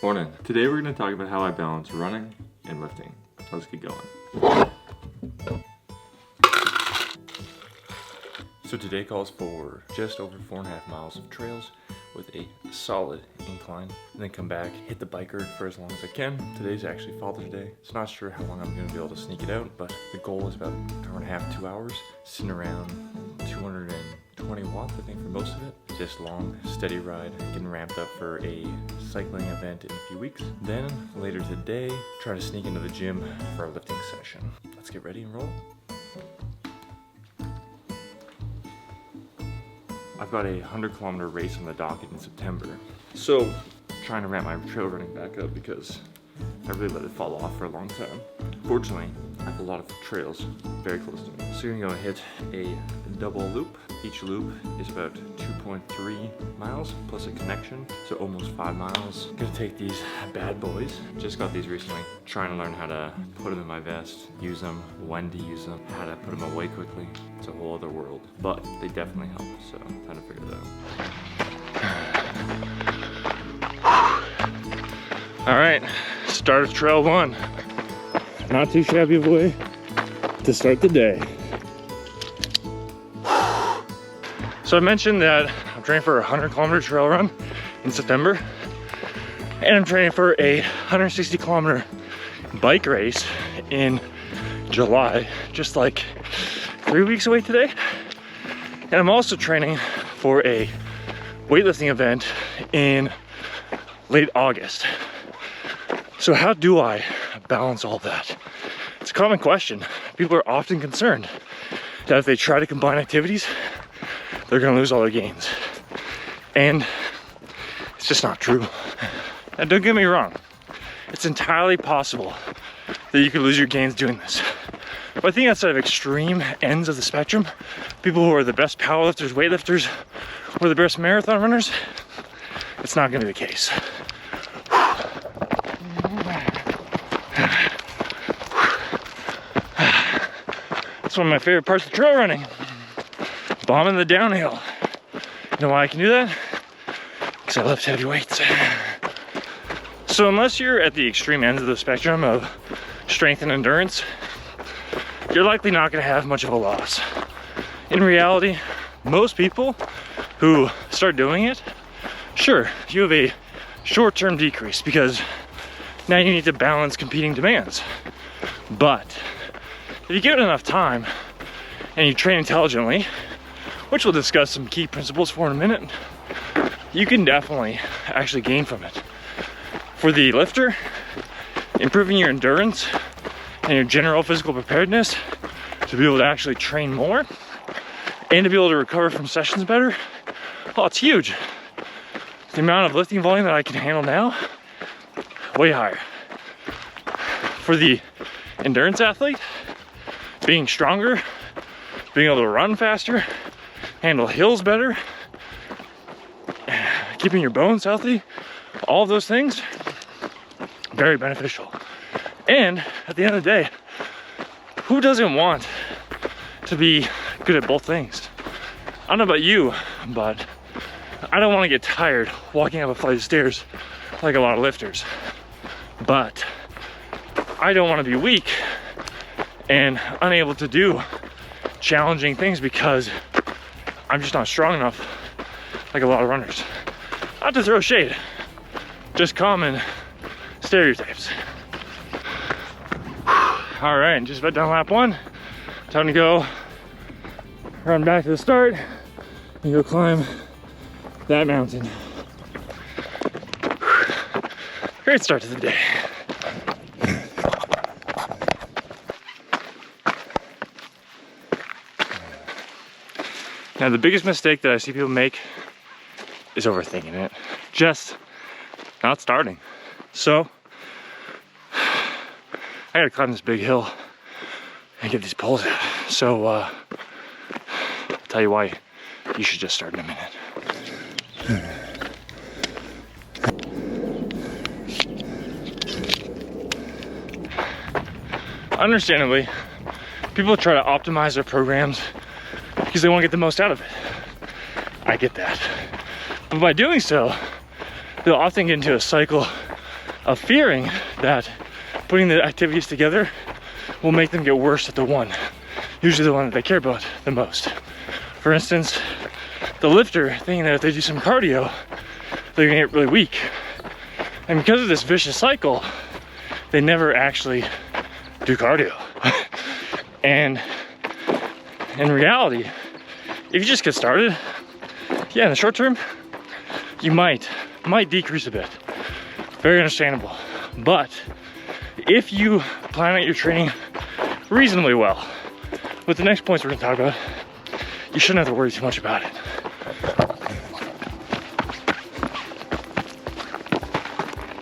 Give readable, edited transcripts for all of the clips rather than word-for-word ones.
Morning. Today we're going to talk about how I balance running and lifting. Let's get going. So today calls for just over 4.5 miles of trails with a solid incline, and then come back, hit the biker for as long as I can. Today's actually Father's Day, so not sure how long I'm going to be able to sneak it out, but the goal is about an hour and a half, 2 hours, sitting around 220 watts, I think, for most of it. Just long, steady ride, getting ramped up for a cycling event in a few weeks. Then later today, try to sneak into the gym for a lifting session. Let's get ready and roll. I've got a 100-kilometer race on the docket in September. So, trying to ramp my trail running back up because I really let it fall off for a long time. Fortunately, I have a lot of trails very close to me. So you're gonna hit a double loop. Each loop is about 2.3 miles plus a connection, so almost 5 miles. I'm gonna take these bad boys. Just got these recently. Trying to learn how to put them in my vest, use them, when to use them, how to put them away quickly. It's a whole other world, but they definitely help, so I'm trying to figure it out. All right, start of trail 1. Not too shabby of a way to start the day. So I mentioned that I'm training for a 100-kilometer trail run in September, and I'm training for a 160-kilometer bike race in July, just like 3 weeks away today. And I'm also training for a weightlifting event in late August. So how do I balance all that? It's a common question. People are often concerned that if they try to combine activities, they're gonna lose all their gains. And it's just not true. Now don't get me wrong, it's entirely possible that you could lose your gains doing this. But I think outside of extreme ends of the spectrum, people who are the best powerlifters, weightlifters, or the best marathon runners, it's not gonna be the case. That's one of my favorite parts of trail running. Bombing the downhill. You know why I can do that? Because I lift heavy weights. So unless you're at the extreme ends of the spectrum of strength and endurance, you're likely not going to have much of a loss. In reality, most people who start doing it, sure, you have a short-term decrease because now you need to balance competing demands. But if you give it enough time and you train intelligently, which we'll discuss some key principles for in a minute, you can definitely actually gain from it. For the lifter, improving your endurance and your general physical preparedness to be able to actually train more and to be able to recover from sessions better, oh, it's huge. The amount of lifting volume that I can handle now, way higher. For the endurance athlete, being stronger, being able to run faster, handle hills better, keeping your bones healthy, all of those things, very beneficial. And at the end of the day, who doesn't want to be good at both things? I don't know about you, but I don't want to get tired walking up a flight of stairs like a lot of lifters. But I don't want to be weak and unable to do challenging things because I'm just not strong enough like a lot of runners. Not to throw shade, just common stereotypes. All right, just about done lap 1. Time to go run back to the start and go climb that mountain. Great start to the day. Now the biggest mistake that I see people make is overthinking it. Just not starting. So, I gotta climb this big hill and get these poles out. So, I'll tell you why you should just start in a minute. Understandably, people try to optimize their programs because they want to get the most out of it. I get that. But by doing so, they'll often get into a cycle of fearing that putting the activities together will make them get worse at the one, usually the one that they care about the most. For instance, the lifter thinking that if they do some cardio, they're gonna get really weak. And because of this vicious cycle, they never actually do cardio. And in reality, if you just get started, yeah, in the short term, you might decrease a bit. Very understandable. But if you plan out your training reasonably well, with the next points we're gonna talk about, you shouldn't have to worry too much about it.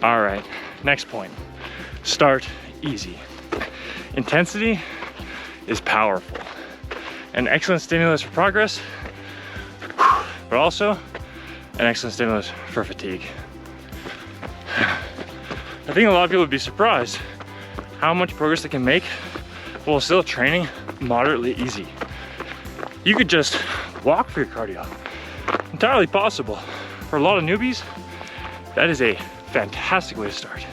All right, next point. Start easy. Intensity is powerful. An excellent stimulus for progress, but also an excellent stimulus for fatigue. I think a lot of people would be surprised how much progress they can make while still training moderately easy. You could just walk for your cardio. Entirely possible. For a lot of newbies, that is a fantastic way to start,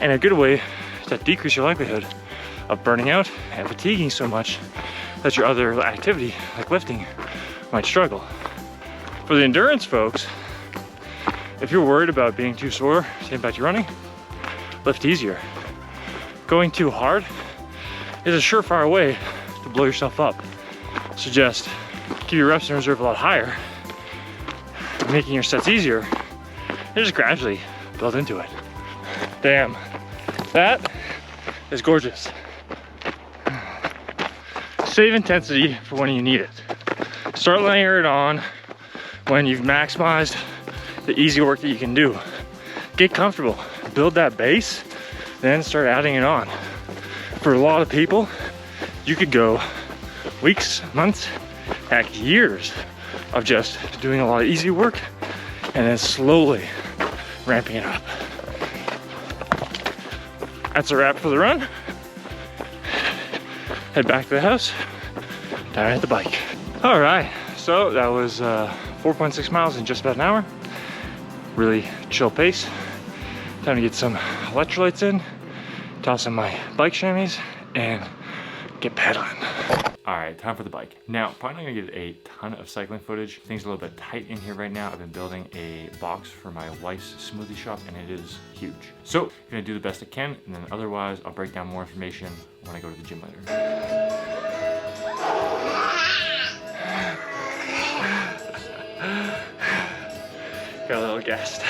and a good way to decrease your likelihood of burning out and fatiguing so much that your other activity, like lifting, might struggle. For the endurance folks, if you're worried about being too sore to impact your running, lift easier. Going too hard is a surefire way to blow yourself up. So just keep your reps in reserve a lot higher, making your sets easier, and just gradually build into it. Damn, that is gorgeous. Save intensity for when you need it. Start layering it on when you've maximized the easy work that you can do. Get comfortable, build that base, then start adding it on. For a lot of people, you could go weeks, months, heck, years of just doing a lot of easy work and then slowly ramping it up. That's a wrap for the run. Head back to the house, down at the bike. All right, so that was 4.6 miles in just about an hour. Really chill pace. Time to get some electrolytes in, toss in my bike chamois, and get pedaling. All right, time for the bike. Now, probably not gonna get a ton of cycling footage. Things are a little bit tight in here right now. I've been building a box for my wife's smoothie shop, and it is huge. So, I'm gonna do the best I can, and then otherwise, I'll break down more information when I go to the gym later. Got a little gassed.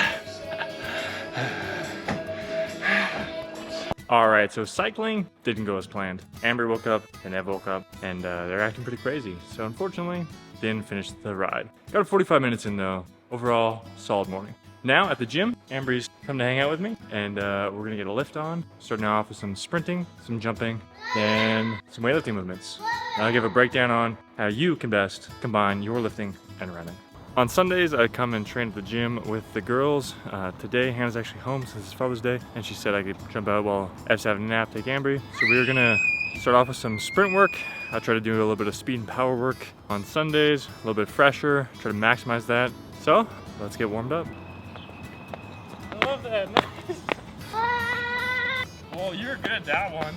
All right, so cycling didn't go as planned. Amber woke up and Ev woke up, and they're acting pretty crazy. So unfortunately, didn't finish the ride. Got 45 minutes in though. Overall, solid morning. Now at the gym, Amber's come to hang out with me, and we're gonna get a lift on. Starting off with some sprinting, some jumping, and some weightlifting movements. I'll give a breakdown on how you can best combine your lifting and running. On Sundays, I come and train at the gym with the girls. Today, Hannah's actually home since it's Father's Day, and she said I could jump out while Ev's having a nap, take Ambry. So we were gonna start off with some sprint work. I try to do a little bit of speed and power work on Sundays, a little bit fresher, try to maximize that. So, let's get warmed up. I love that, nice. Well, you're good at that one.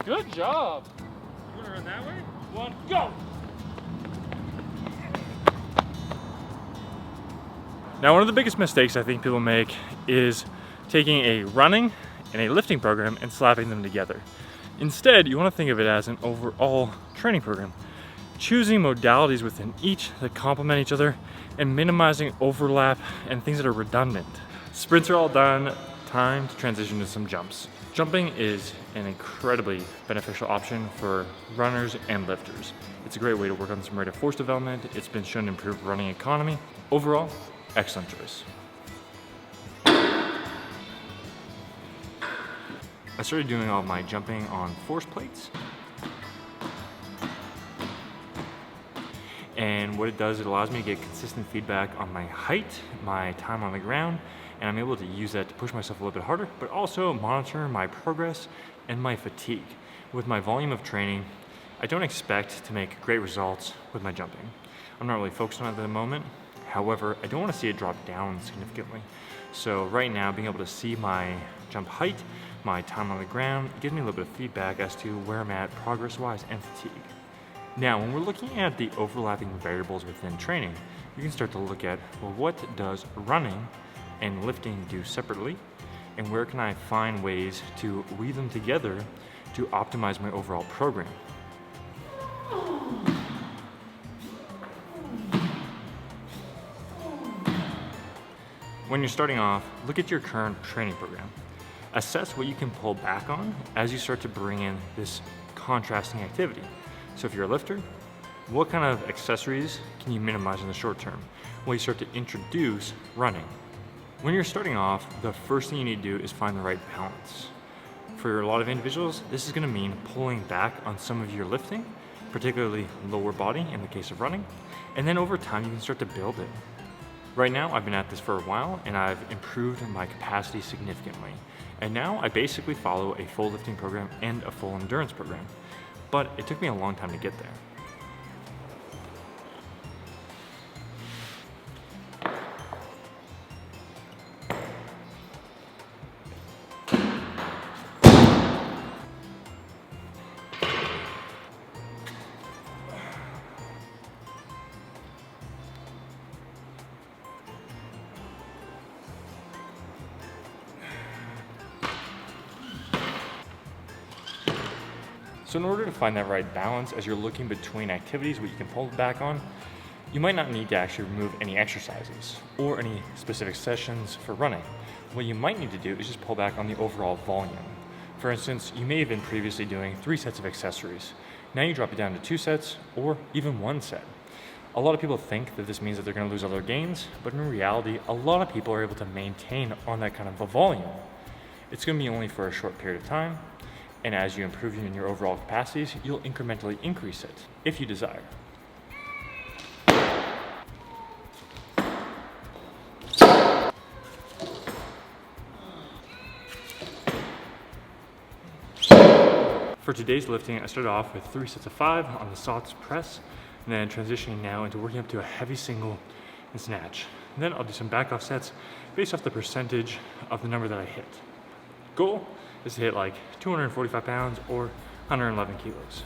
Good job. You wanna run that way? One, go! Now, one of the biggest mistakes I think people make is taking a running and a lifting program and slapping them together. Instead, you want to think of it as an overall training program, choosing modalities within each that complement each other and minimizing overlap and things that are redundant. Sprints are all done, time to transition to some jumps. Jumping is an incredibly beneficial option for runners and lifters. It's a great way to work on some rate of force development. It's been shown to improve running economy. Overall, excellent choice. I started doing all my jumping on force plates. And what it does, it allows me to get consistent feedback on my height, my time on the ground, and I'm able to use that to push myself a little bit harder, but also monitor my progress and my fatigue. With my volume of training, I don't expect to make great results with my jumping. I'm not really focused on it at the moment. However, I don't want to see it drop down significantly. So right now, being able to see my jump height, my time on the ground, it gives me a little bit of feedback as to where I'm at progress-wise and fatigue. Now, when we're looking at the overlapping variables within training, you can start to look at, well, what does running and lifting do separately, and where can I find ways to weave them together to optimize my overall program. When you're starting off, look at your current training program. Assess what you can pull back on as you start to bring in this contrasting activity. So if you're a lifter, what kind of accessories can you minimize in the short term? Well, you start to introduce running. When you're starting off, the first thing you need to do is find the right balance. For a lot of individuals, this is going to mean pulling back on some of your lifting, particularly lower body in the case of running, and then over time you can start to build it. Right now, I've been at this for a while and I've improved my capacity significantly. And now I basically follow a full lifting program and a full endurance program. But it took me a long time to get there. So in order to find that right balance as you're looking between activities, what you can pull back on, you might not need to actually remove any exercises or any specific sessions for running. What you might need to do is just pull back on the overall volume. For instance, you may have been previously doing 3 sets of accessories. Now you drop it down to 2 sets or even 1 set. A lot of people think that this means that they're going to lose all their gains, but in reality, a lot of people are able to maintain on that kind of a volume. It's going to be only for a short period of time, and as you improve in your overall capacities, you'll incrementally increase it, if you desire. For today's lifting, I started off with 3 sets of 5 on the SOTS press, and then transitioning now into working up to a heavy single and snatch. And then I'll do some back off sets based off the percentage of the number that I hit. Goal is to hit like 245 pounds or 111 kilos.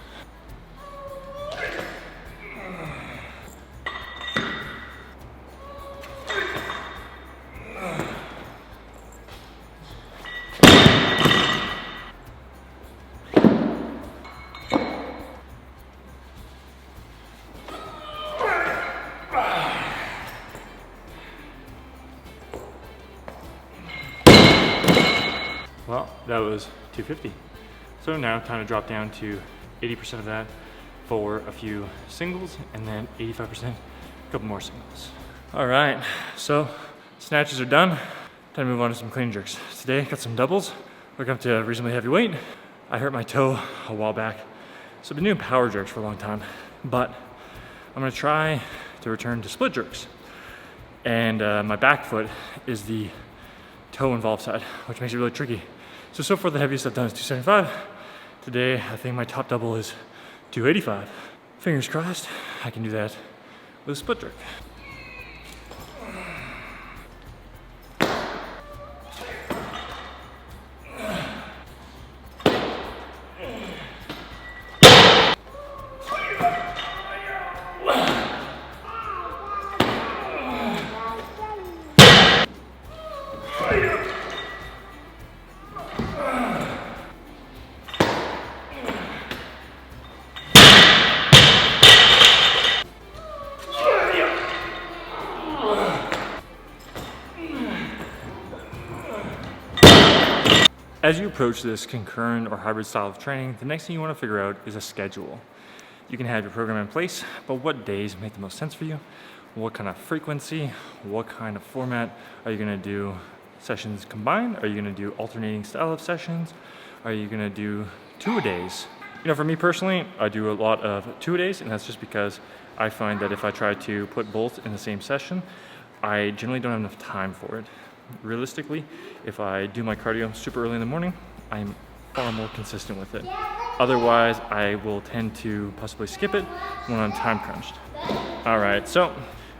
Well, that was 250. So now time to drop down to 80% of that for a few singles and then 85%, a couple more singles. All right, so snatches are done. Time to move on to some clean jerks. Today, got some doubles. Work up to a reasonably heavy weight. I hurt my toe a while back, so I've been doing power jerks for a long time, but I'm gonna try to return to split jerks. And my back foot is the toe involved side, which makes it really tricky. So far the heaviest I've done is 275. Today, I think my top double is 285. Fingers crossed, I can do that with a split jerk. As you approach this concurrent or hybrid style of training, the next thing you want to figure out is a schedule. You can have your program in place, but what days make the most sense for you? What kind of frequency? What kind of format? Are you going to do sessions combined? Are you going to do alternating style of sessions? Are you going to do 2-a-days? You know, for me personally, I do a lot of 2-a-days, and that's just because I find that if I try to put both in the same session, I generally don't have enough time for it. Realistically, if I do my cardio super early in the morning, I'm far more consistent with it. Otherwise, I will tend to possibly skip it when I'm time crunched. All right, so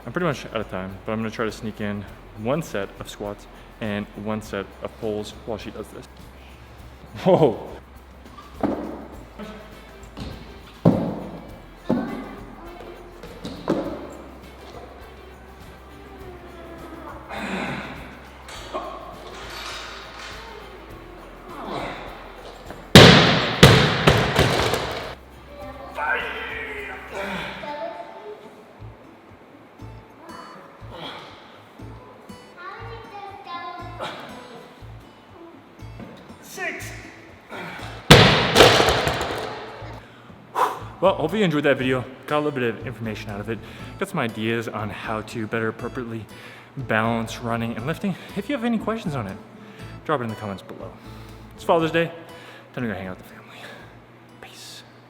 I'm pretty much out of time, but I'm gonna try to sneak in 1 set of squats and 1 set of pulls while she does this. Whoa. Well, hopefully you enjoyed that video. Got a little bit of information out of it. Got some ideas on how to better appropriately balance running and lifting. If you have any questions on it, drop it in the comments below. It's Father's Day. Time to go hang out with the family.